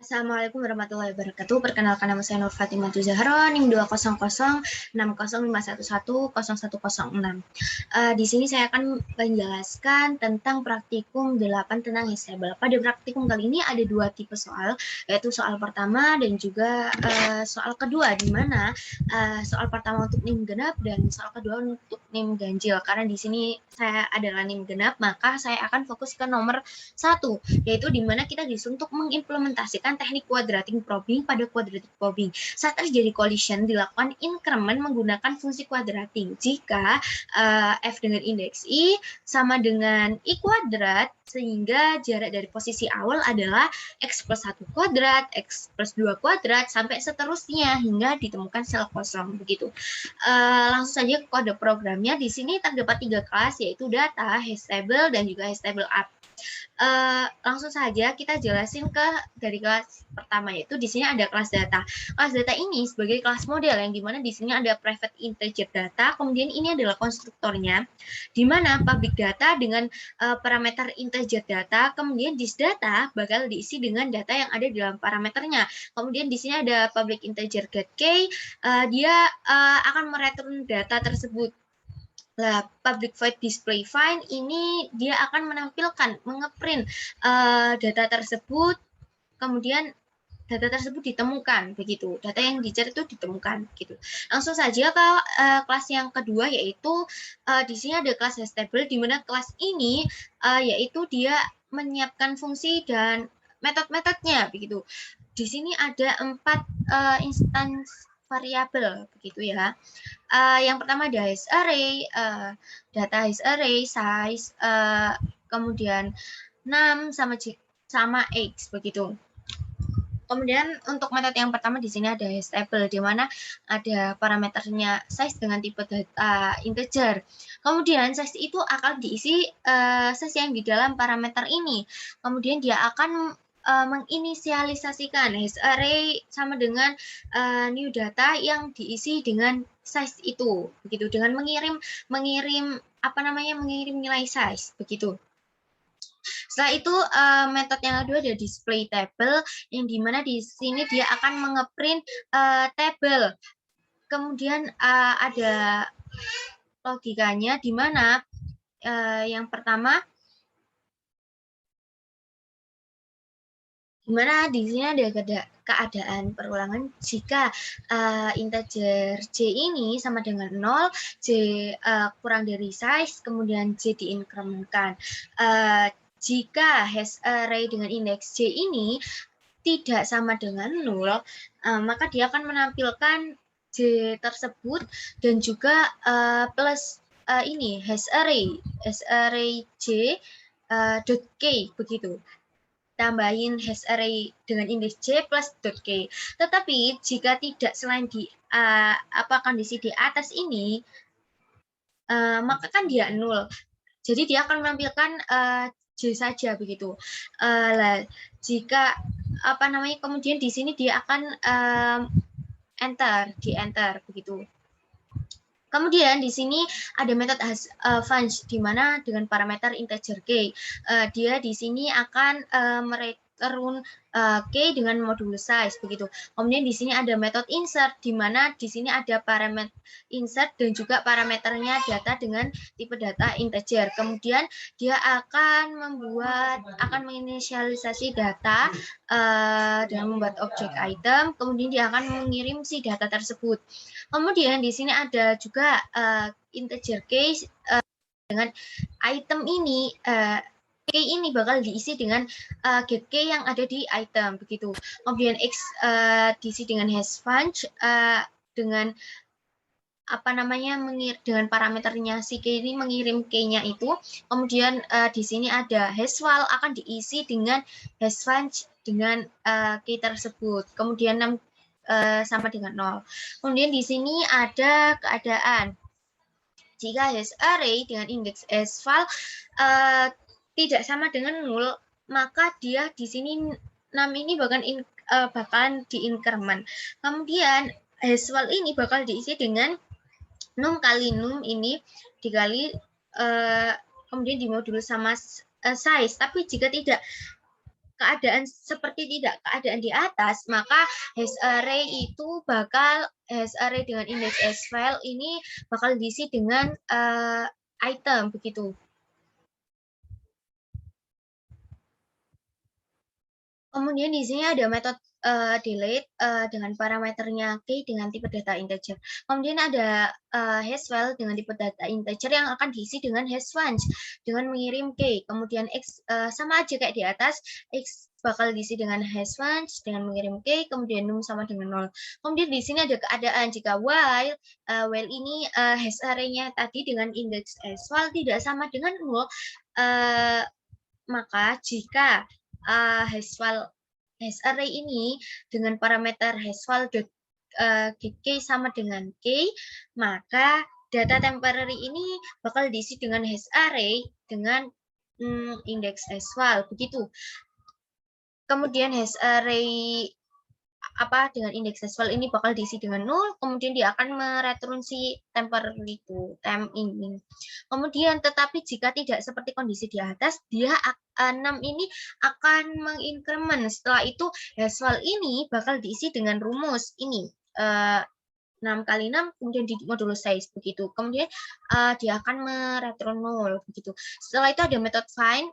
Assalamualaikum warahmatullahi wabarakatuh. Perkenalkan, nama saya Nur Fatimah Zahra, NIM 2006051111006. Di sini saya akan menjelaskan tentang praktikum 8 tentang HTML. Pada praktikum kali ini ada 2 tipe soal, yaitu soal pertama dan juga soal kedua, di mana soal pertama untuk NIM genap dan soal kedua untuk NIM ganjil. Karena di sini saya adalah NIM genap, maka saya akan fokus ke nomor 1, yaitu di mana kita disuruh untuk mengimplementasikan teknik quadratic probing pada quadratic probing. Saat terjadi collision, dilakukan increment menggunakan fungsi quadratic. Jika f dengan indeks i sama dengan i kuadrat, sehingga jarak dari posisi awal adalah x plus 1 kuadrat, x plus 2 kuadrat, sampai seterusnya hingga ditemukan sel kosong. Begitu. Langsung saja ke kode programnya. Di sini terdapat 3 kelas, yaitu data, hastable, dan juga hastable up. Langsung saja kita jelasin dari kelas pertama, yaitu di sini ada kelas data. Kelas data ini sebagai kelas model yang dimana di sini ada private integer data, kemudian ini adalah konstruktornya, di mana public data dengan parameter integer data, kemudian this data bakal diisi dengan data yang ada di dalam parameternya. Kemudian di sini ada public integer get k, dia akan mereturn data tersebut. Nah, public void display find ini dia akan menampilkan, mengeprint data tersebut, kemudian data tersebut ditemukan, begitu. Data yang dicari itu ditemukan, gitu. Langsung saja ke kelas yang kedua, yaitu di sini ada kelas hastable, di mana kelas ini yaitu dia menyiapkan fungsi dan metode-metodenya, begitu. Di sini ada 4 instance variabel, begitu ya. Yang pertama ada hash array, data hash array, size, kemudian num sama x, begitu. Kemudian untuk metode yang pertama di sini ada hastable, di mana ada parameternya size dengan tipe data integer. Kemudian size itu akan diisi size yang di dalam parameter ini. Kemudian dia akan menginisialisasikan hash array sama dengan new data yang diisi dengan size itu, begitu, dengan mengirim nilai size, begitu. Setelah itu metode yang kedua ada display table, yang dimana di sini dia akan mengeprint table. Kemudian ada logikanya, di mana yang pertama, dimana di sini ada keadaan perulangan jika integer j ini sama dengan 0, j kurang dari size, kemudian j diinkrementkan. Jika hash array dengan indeks j ini tidak sama dengan 0, maka dia akan menampilkan j tersebut dan juga plus ini hash array j dot k, begitu. Tambahin hash array dengan indeks j plus .k. Tetapi jika tidak selain di kondisi di atas ini, maka kan dia 0. Jadi dia akan menampilkan j saja, begitu. Jika kemudian di sini dia akan di enter, begitu. Kemudian di sini ada metode func, di mana dengan parameter integer k, dia di sini akan mereturn k dengan modulus size, begitu. Kemudian di sini ada metode insert, di mana di sini ada parameter insert dan juga parameternya data dengan tipe data integer. Kemudian dia akan menginisialisasi data dengan membuat objek item, kemudian dia akan mengirim si data tersebut. Kemudian di sini ada juga integer case dengan item ini, k ini bakal diisi dengan get k yang ada di item, begitu. Kemudian x diisi dengan hash func dengan dengan parameternya si k ini mengirim k-nya itu. Kemudian di sini ada hashval akan diisi dengan hash func dengan k tersebut. Kemudian sama dengan 0. Kemudian di sini ada keadaan jika hash array dengan indeks hashval tidak sama dengan 0, maka dia di sini num ini bakalan diincrement. Kemudian hashval ini bakal diisi dengan num kali num ini dikali kemudian dimodulus sama size. Tapi jika tidak keadaan seperti tidak keadaan di atas, maka hash array itu bakal hash array dengan index as file ini bakal diisi dengan item begitu. Kemudian di sini ada metode delete dengan parameternya key dengan tipe data integer. Kemudian ada hash file dengan tipe data integer yang akan diisi dengan hash func dengan mengirim key. Kemudian x sama aja kayak di atas, x bakal diisi dengan hash func dengan mengirim key, kemudian num sama dengan 0. Kemudian di sini ada keadaan jika while ini hash array-nya tadi dengan index as file tidak sama dengan 0, maka jika hash array ini dengan parameter hashfile.key sama dengan key, maka data temporary ini bakal diisi dengan hash array dengan index hashfile begitu. Kemudian hash array dengan index hashfile ini bakal diisi dengan 0, kemudian dia akan mereturn si temporary itu temp ini. Kemudian tetapi jika tidak seperti kondisi di atas, dia 6 ini akan mengincrement. Setelah itu hashfile ini bakal diisi dengan rumus ini 6 kali 6 kemudian di modulus size begitu. Kemudian dia akan mereturn 0 begitu. Setelah itu ada metode find.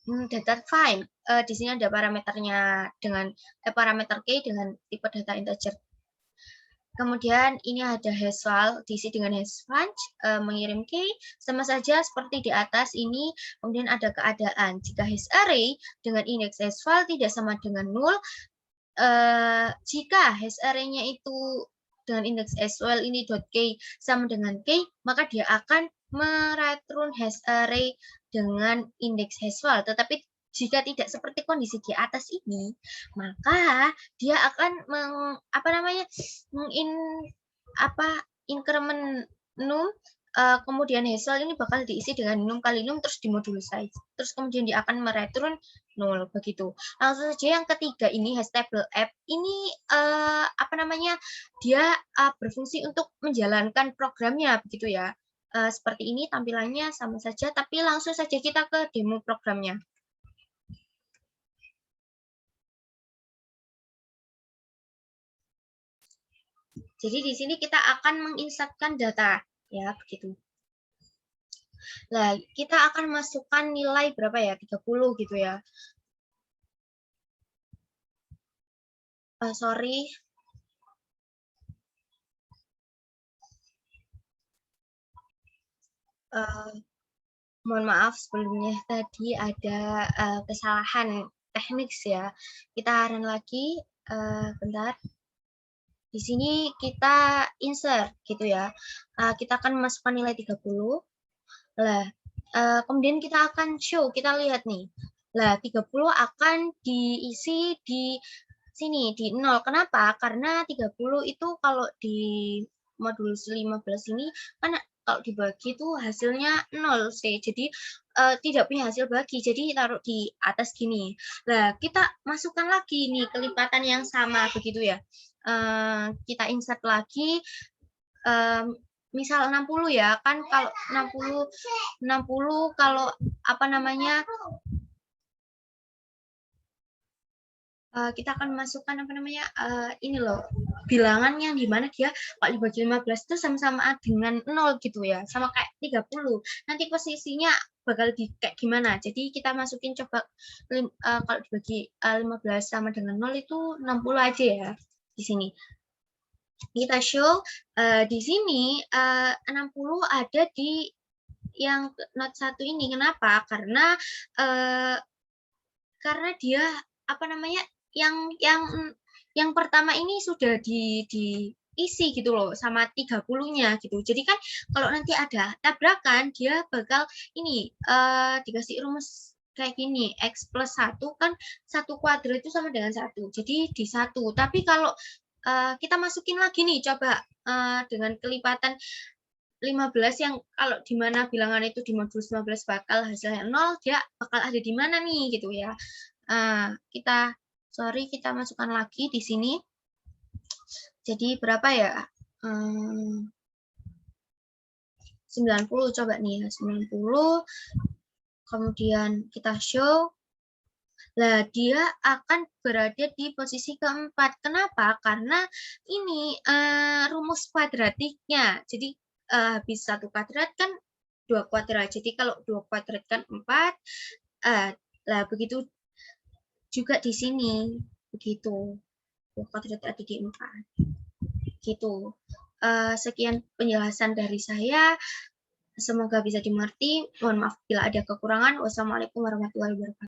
Data find di sini ada parameternya dengan parameter key dengan tipe data integer. Kemudian ini ada hash file diisi dengan hash func mengirim key sama saja seperti di atas ini. Kemudian ada keadaan jika hash array dengan index hash file tidak sama dengan 0, jika hash array-nya itu dengan index hash file ini .key sama dengan key, maka dia akan mereturn hash array dengan indeks hash file. Tetapi jika tidak seperti kondisi di atas ini, maka dia akan increment num, kemudian hash file ini bakal diisi dengan num kali num terus dimodulus size. Terus kemudian dia akan mereturn 0 begitu. Langsung saja yang ketiga ini hash table app ini dia berfungsi untuk menjalankan programnya begitu ya. Seperti ini tampilannya sama saja, tapi langsung saja kita ke demo programnya. Jadi di sini kita akan menginsertkan data, ya begitu. Nah, kita akan masukkan nilai berapa ya? 30 gitu ya. Sorry. Mohon maaf sebelumnya tadi ada kesalahan teknik ya. Kita run lagi, bentar. Di sini kita insert gitu ya. Kita akan masukkan nilai 30. Lah, kemudian kita akan show, kita lihat nih. Lah, 30 akan diisi di sini di 0. Kenapa? Karena 30 itu kalau di modul 15 ini kan kalau dibagi itu hasilnya 0 sih. Jadi tidak punya hasil bagi. Jadi taruh di atas gini. Nah, kita masukkan lagi nih kelipatan yang sama begitu ya. Kita insert lagi misal 60 ya. Kan kalau 60 kalau kita akan masukkan ini loh bilangan yang dimana dia kalau dibagi 15 itu sama-sama dengan 0 gitu ya, sama kayak 30. Nanti posisinya bakal kayak gimana, jadi kita masukin coba kalau dibagi 15 sama dengan 0 itu 60 aja ya. Di sini kita show di sini 60 ada di yang not 1 ini. Kenapa? Karena dia yang pertama ini sudah diisi gitu loh sama 30-nya gitu. Jadi kan kalau nanti ada tabrakan dia bakal ini dikasih rumus kayak gini, x plus 1 kan 1 kuadrat itu sama dengan 1. Jadi di 1. Tapi kalau kita masukin lagi nih coba dengan kelipatan 15 yang kalau di mana bilangan itu di modulus 15 bakal hasilnya 0, dia bakal ada di mana nih gitu ya. Kita masukkan lagi di sini. Jadi berapa ya? 90 coba nih ya, 90. Kemudian kita show. Lah, dia akan berada di posisi keempat. Kenapa? Karena ini rumus kuadratiknya. Jadi habis satu kuadrat kan dua kuadrat. Jadi kalau dua kuadrat kan 4. Lah begitu juga di sini. Begitu. Dua kuadrat ada di 4. Gitu. Sekian penjelasan dari saya. Semoga bisa dimengerti. Mohon maaf bila ada kekurangan. Wassalamualaikum warahmatullahi wabarakatuh.